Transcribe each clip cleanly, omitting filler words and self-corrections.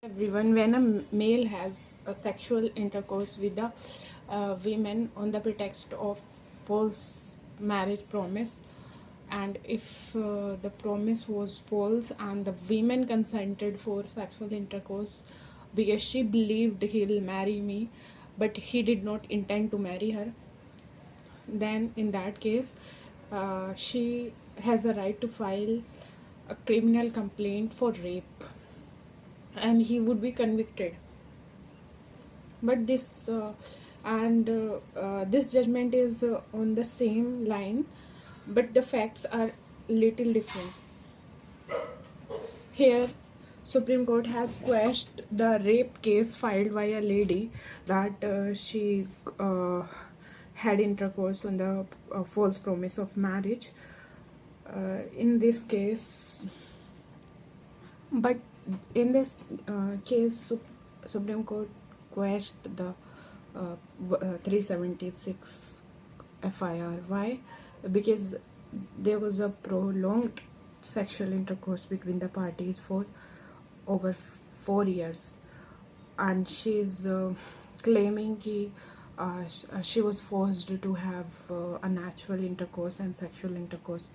Everyone, when a male has a sexual intercourse with the women on the pretext of false marriage promise, and if the promise was false and the women consented for sexual intercourse because she believed he'll marry me, but he did not intend to marry her, then in that case, she has a right to file a criminal complaint for rape and he would be convicted. But this judgment is on the same line, but the facts are little different. Here, Supreme Court has quashed the rape case filed by a lady that she had intercourse on the false promise of marriage. In this case, but in this case, Supreme Court quashed the 376 FIR. Why? Because there was a prolonged sexual intercourse between the parties for over 4 years, and she is claiming that she was forced to have a natural intercourse and sexual intercourse.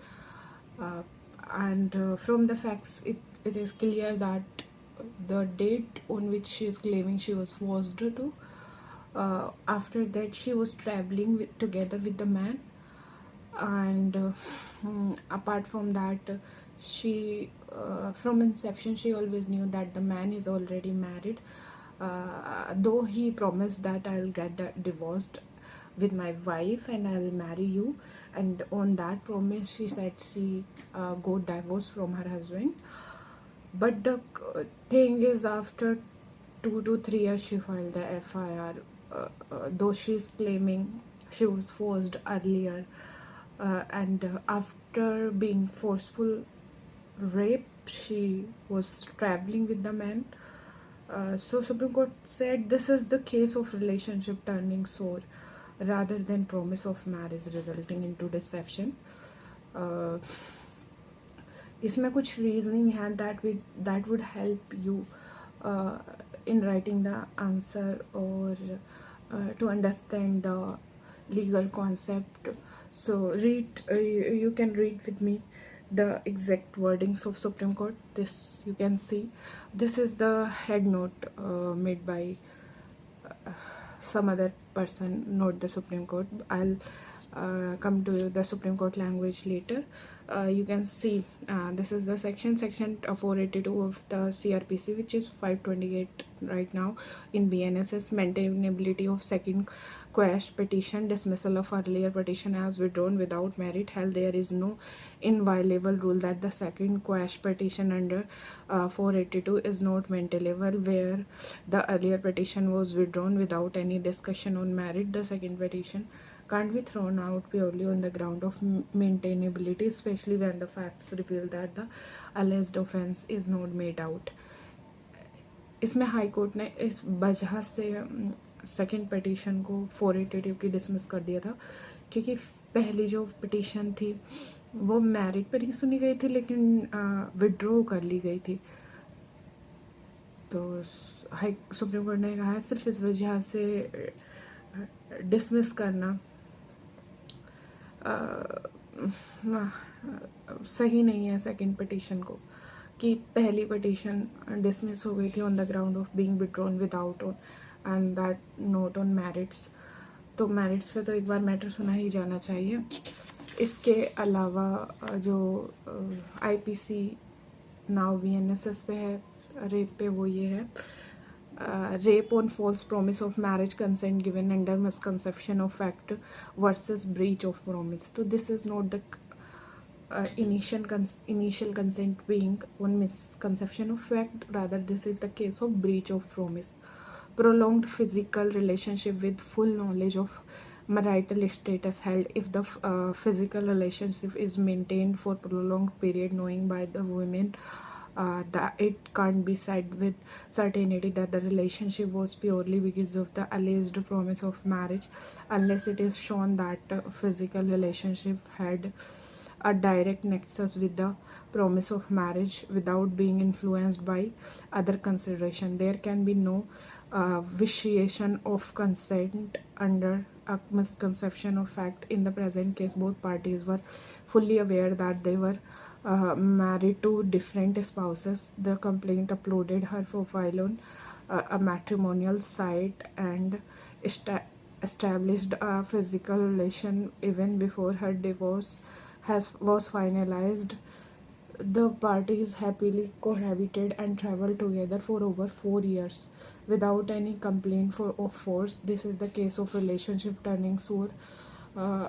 And from the facts, it is clear that the date on which she is claiming she was forced to, after that she was traveling together with the man, and apart from that, she from inception she always knew that the man is already married, though he promised that I'll get divorced with my wife and I'll marry you, and on that promise she said she got divorced from her husband. But the thing is, after 2 to 3 years she filed the FIR, though she's claiming she was forced earlier, and after being forceful rape she was traveling with the man. So Supreme Court said this is the case of relationship turning sour rather than promise of marriage resulting into deception. इसमें कुछ reasoning है that would help you in writing the answer or to understand the legal concept. So you can read with me the exact wordings of Supreme Court. This you can see. This is the head note made by some other person, not the Supreme Court. I'll come to the Supreme Court language later. You can see this is the section 482 of the CRPC, which is 528 right now in BNSS. Maintainability of second quash petition, dismissal of earlier petition as withdrawn without merit. Held there is no inviolable rule that the second quash petition under 482 is not maintainable where the earlier petition was withdrawn without any discussion on merit. The second petition can't be thrown out purely on the ground of maintainability, especially when the facts reveal that the alleged offense is not made out. इसमें high court ने इस वजह से second petition को 482 की dismiss कर दिया था, क्योंकि पहली जो पिटीशन थी वो मैरिट पर ही सुनी गई थी लेकिन विड्रॉ कर ली गई थी. तो हाई सुप्रीम कोर्ट ने कहा है सिर्फ इस वजह से डिसमिस करना सही नहीं है सेकंड पिटीशन को, कि पहली पिटीशन डिसमिस हो गई थी on the ground of being withdrawn without on and that note on merits. तो मेरिट्स पे तो एक बार मैटर सुना ही जाना चाहिए. इसके अलावा जो आईपीसी नाउ बीएनएसएस पे है रेप पे, वो ये है rape on false promise of marriage consent given under misconception of fact versus breach of promise. So this is not the initial consent being on misconception of fact, rather this is the case of breach of promise. Prolonged physical relationship with full knowledge of marital status held if the physical relationship is maintained for prolonged period, knowing by the women that it can't be said with certainty that the relationship was purely because of the alleged promise of marriage unless it is shown that physical relationship had a direct nexus with the promise of marriage without being influenced by other consideration. There can be no vitiation of consent under a misconception of fact. In the present case, both parties were fully aware that they were married to different spouses. The complaint uploaded her profile on a matrimonial site and established a physical relation even before her divorce was finalized. The parties happily cohabited and traveled together for over 4 years without any complaint of force. This is the case of relationship turning sour uh,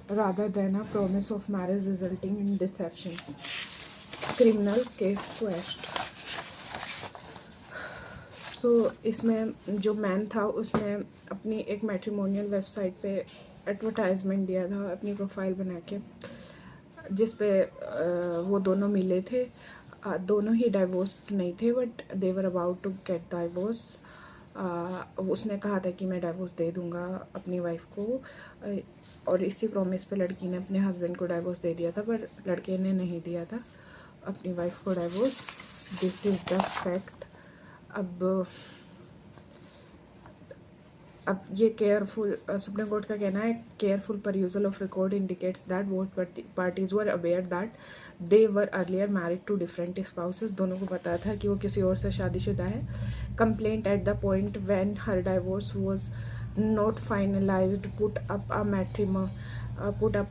rather than a promise of marriage resulting in deception. Criminal case quashed. इसमें जो man था उसने अपनी एक matrimonial website पे advertisement दिया था अपनी प्रोफाइल बना के, जिस पे वो दोनों मिले थे. दोनों ही डाइवोर्स्ड नहीं थे but they were about to get divorce. उसने कहा था कि मैं डाइवोर्स दे दूंगा अपनी वाइफ को, और इसी प्रॉमिस पे लड़की ने अपने हस्बैंड को डाइवोर्स दे दिया था, पर लड़के ने नहीं दिया था अपनी वाइफ को divorce. This is the fact. अब ये केयरफुल, सुप्रीम कोर्ट का कहना है careful perusal of record indicates that both parties were aware that they were earlier married to different spouses. दोनों को पता था कि वो किसी और से शादीशुदा है. Complaint at the point when her divorce was not finalised put up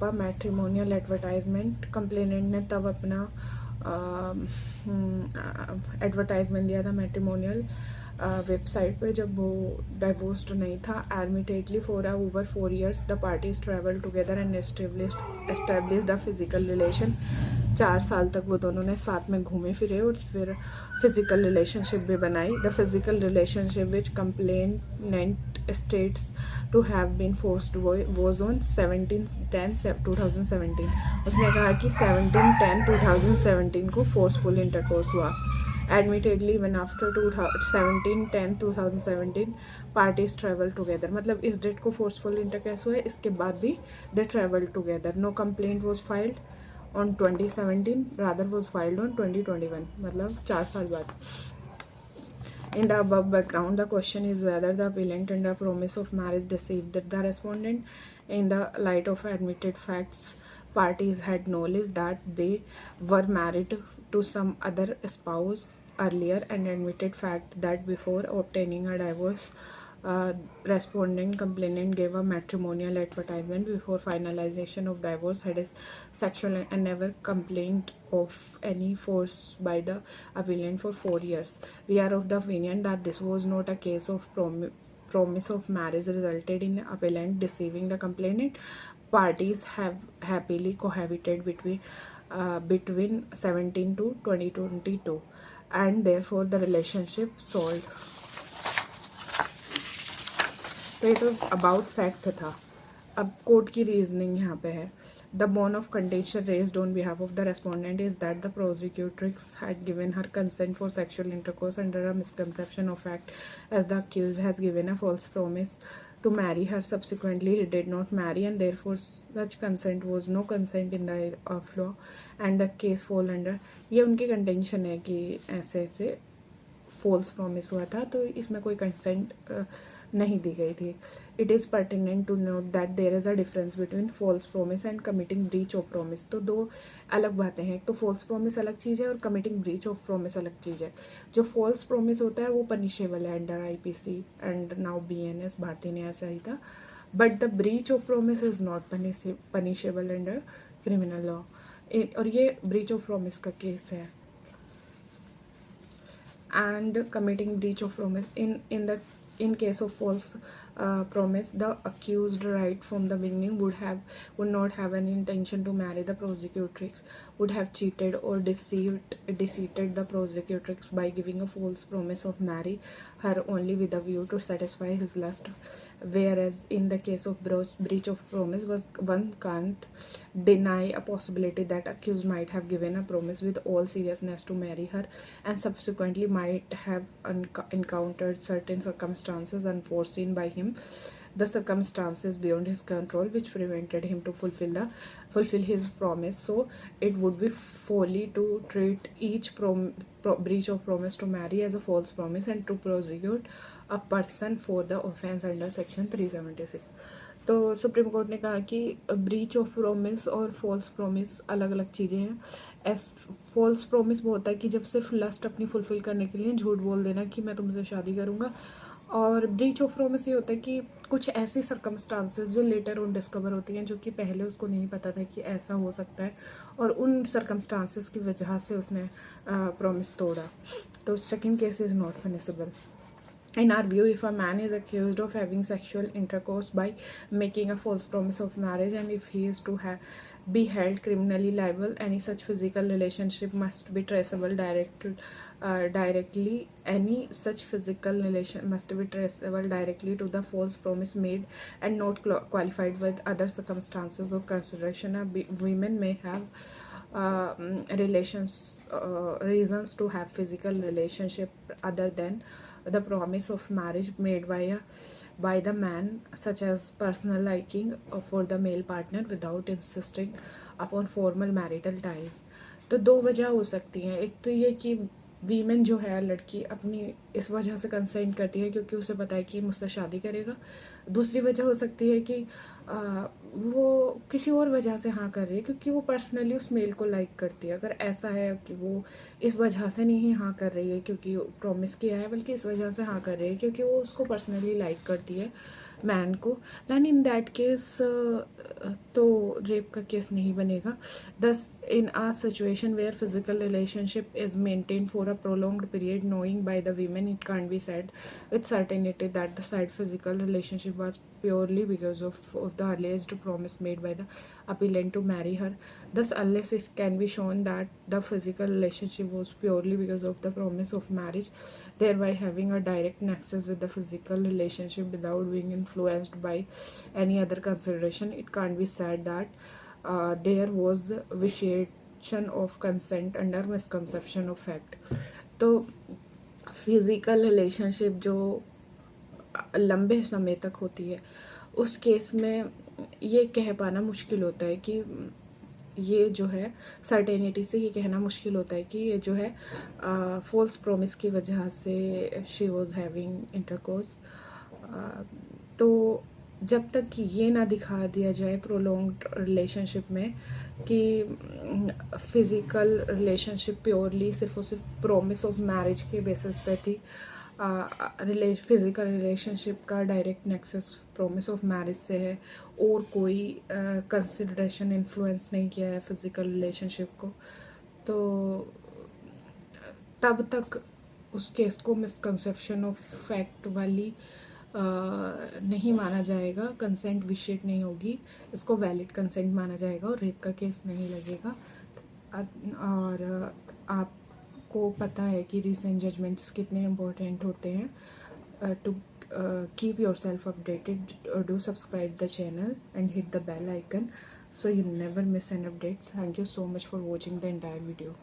a matrimonial advertisement. Complainant ने तब अपना एडवर्टाइजमेंट दिया था मैट्रिमोनियल वेबसाइट पे जब वो डाइवोर्स्ड नहीं था. Admittedly for over 4 years the parties travel together and established a physical relation. 4 साल तक वो दोनों ने साथ में घूमे फिरे और फिर फिजिकल रिलेशनशिप भी बनाई. The physical relationship which complainant states to have been forced was on 17/10/2017. उसने कहा कि 17/10/2017 को फोर्सफुल इंटरकोर्स हुआ. Admittedly, when after 17/10/2017 parties travel together. मतलब इस डेट को फोर्सफुल इंटरकोर्स हुआ है, इसके बाद भी they travel together. No complaint was filed on 2017, rather was filed on 2021. मतलब 4 साल बाद. In the above background, the question is whether the appellant under promise of marriage deceived the respondent. In the light of admitted facts, parties had knowledge that they were married to some other spouse earlier, and admitted fact that before obtaining a divorce, respondent complainant gave a matrimonial advertisement before finalization of divorce, had a sexual and never complained of any force by the appellant for 4 years. We are of the opinion that this was not a case of promise of marriage resulted in appellant deceiving the complainant. Parties have happily cohabited between 17 to 2022, and therefore the relationship solved. तो ये तो about fact था. अब court की reasoning यहाँ पे है. The bone of contention raised on behalf of the respondent is that the prosecutrix had given her consent for sexual intercourse under a misconception of fact, as the accused has given a false promise to marry her. Subsequently, he did not marry, and therefore such consent was no consent in the eye of law, and the case fall under. ये उनकी contention है कि ऐसे ऐसे false promise हुआ था, तो इसमें कोई कंसेंट नहीं दी गई थी. It is pertinent to note that there is a difference between false promise and committing breach of promise. तो दो अलग बातें हैं. तो फॉल्स प्रॉमिस अलग चीज़ है और कमिटिंग ब्रीच ऑफ प्रॉमिस अलग चीज़ है. जो फॉल्स प्रॉमिस होता है वो पनिशेबल है under IPC and now BNS Bharatiya Nyaya Sanhita, but the breach of promise is not punishable under criminal law. और ये ब्रीच ऑफ प्रॉमिस का केस है. And committing breach of promise, in case of false promise, the accused right from the beginning would not have any intention to marry the prosecutrix, would have cheated or deceived the prosecutrix by giving a false promise of marry her only with a view to satisfy his lust. Whereas in the case of breach of promise, one can't deny a possibility that accused might have given a promise with all seriousness to marry her, and subsequently might have encountered certain circumstances unforeseen by him the circumstances beyond his control which prevented him to fulfill his promise. So it would be folly to treat each breach of promise to marry as a false promise and to prosecute a person for the offense under section 376. तो supreme court ने कहा कि breach of promise और false promise अलग अलग चीज़ें हैं. S false promise वो होता है कि जब सिर्फ लस्ट अपनी फुलफिल करने के लिए झूठ बोल देना कि मैं तुमसे शादी करूँगा, और ब्रीच ऑफ प्रॉमिस ये होता है कि कुछ ऐसी सर्कमस्टांसेस जो लेटर ऑन डिस्कवर होती हैं जो कि पहले उसको नहीं पता था कि ऐसा हो सकता है, और उन सर्कमस्टांसेस की वजह से उसने प्रॉमिस तोड़ा. तो second case is not punishable. In our view, if a man is accused of having sexual intercourse by making a false promise of marriage, and if he is to be held criminally liable, any such physical relationship must be traceable directly. Any such physical relation must be traceable directly to the false promise made and not qualified with other circumstances or consideration. Women may have reasons to have physical relationship other than the promise of marriage made by the man, such as personal liking for the male partner without insisting upon formal marital ties. तो दो वजह हो सकती हैं. एक तो ये कि वीमेन जो है, लड़की अपनी इस वजह से कंसेंट करती है क्योंकि उसे पता है कि मुझसे शादी करेगा. दूसरी वजह हो सकती है कि वो किसी और वजह से हाँ कर रही है क्योंकि वो पर्सनली उस मेल को लाइक करती है. अगर ऐसा है कि वो इस वजह से नहीं हाँ कर रही है क्योंकि प्रॉमिस किया है, बल्कि इस वजह से हाँ कर रही है क्योंकि वो उसको पर्सनली लाइक करती है मैन को, दैन इन दैट केस तो रेप का केस नहीं बनेगा. दस in a situation where physical relationship is maintained for a prolonged period, knowing by the women, it can't be said with certainty that the said physical relationship was purely because of the alleged promise made by the appellant to marry her. Thus, unless it can be shown that the physical relationship was purely because of the promise of marriage, thereby having a direct nexus with the physical relationship without being influenced by any other consideration, it can't be said that there was vitiation of consent under misconception of fact. तो physical relationship जो लंबे समय तक होती है उस case में ये कह पाना मुश्किल होता है कि ये जो है सर्टेनिटी से ये कहना मुश्किल होता है कि ये जो है फॉल्स प्रॉमिस की वजह से शी वॉज हैविंग इंटरकोर्स. तो जब तक कि ये ना दिखा दिया जाए प्रोलॉन्ग्ड रिलेशनशिप में कि फिज़िकल रिलेशनशिप प्योरली सिर्फ और सिर्फ प्रॉमिस ऑफ मैरिज के बेसिस पे थी, फिज़िकल रिलेशनशिप का direct nexus promise of marriage से है और कोई कंसिडरेशन इन्फ्लुएंस नहीं किया है फिज़िकल रिलेशनशिप को, तो तब तक उस केस को मिसकंसेप्शन ऑफ फैक्ट वाली नहीं माना जाएगा, कंसेंट विशेट नहीं होगी, इसको वैलिड कंसेंट माना जाएगा और रेप का केस नहीं लगेगा. और आपको पता है कि रीसेंट जजमेंट्स कितने इम्पोर्टेंट होते हैं. To keep yourself updated, do subscribe the channel and hit the bell icon so you never miss an update. Thank you so much for watching the entire video.